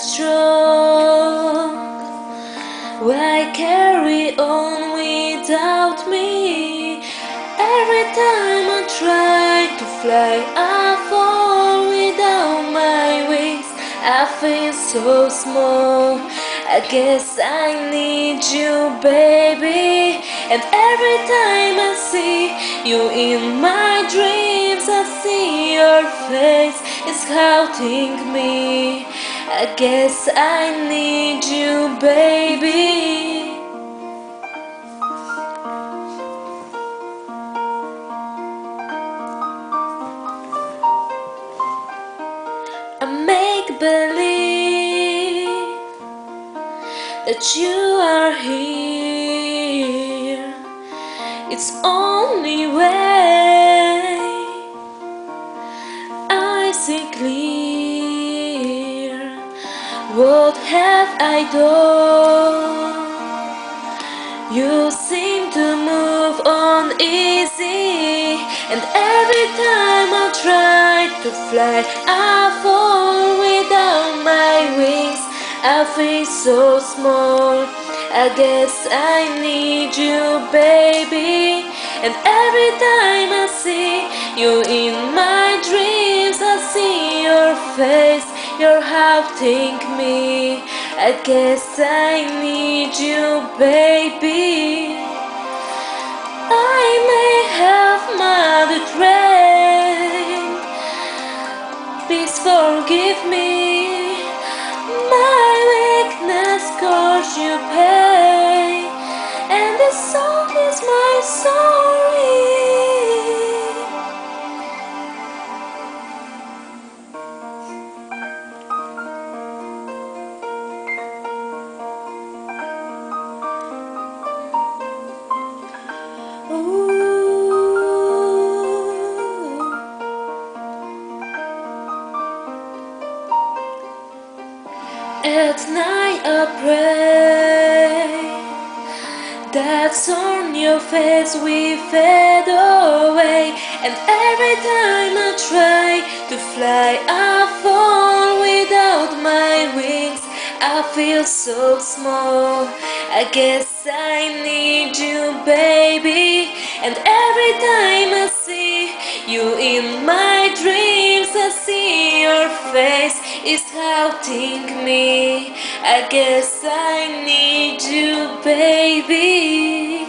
strong. Why carry on without me? Every time I try to fly, I fall without my wings. I feel so small. I guess I need you, baby. And every time I see you in my dreams, I see your face is haunting me. I guess I need you, baby. I make believe that you are here. It's only way I see clear. What have I done? You seem to move on easy, and every time I try to fly, I fall without my wings. I feel so small. I guess I need you, baby. And every time I see you in my dreams, I see your face, you're haunting me. I guess I need you, baby. I may have made it rain. Please forgive me. My weakness caused you pain, and this song is my sorry. At night I pray that on your face we fade away, and every time I try to fly, I fall without my wings. I feel so small. I guess I need you, baby. And every time I see you in my dreams, I see your face is haunting me. I guess I need you, baby.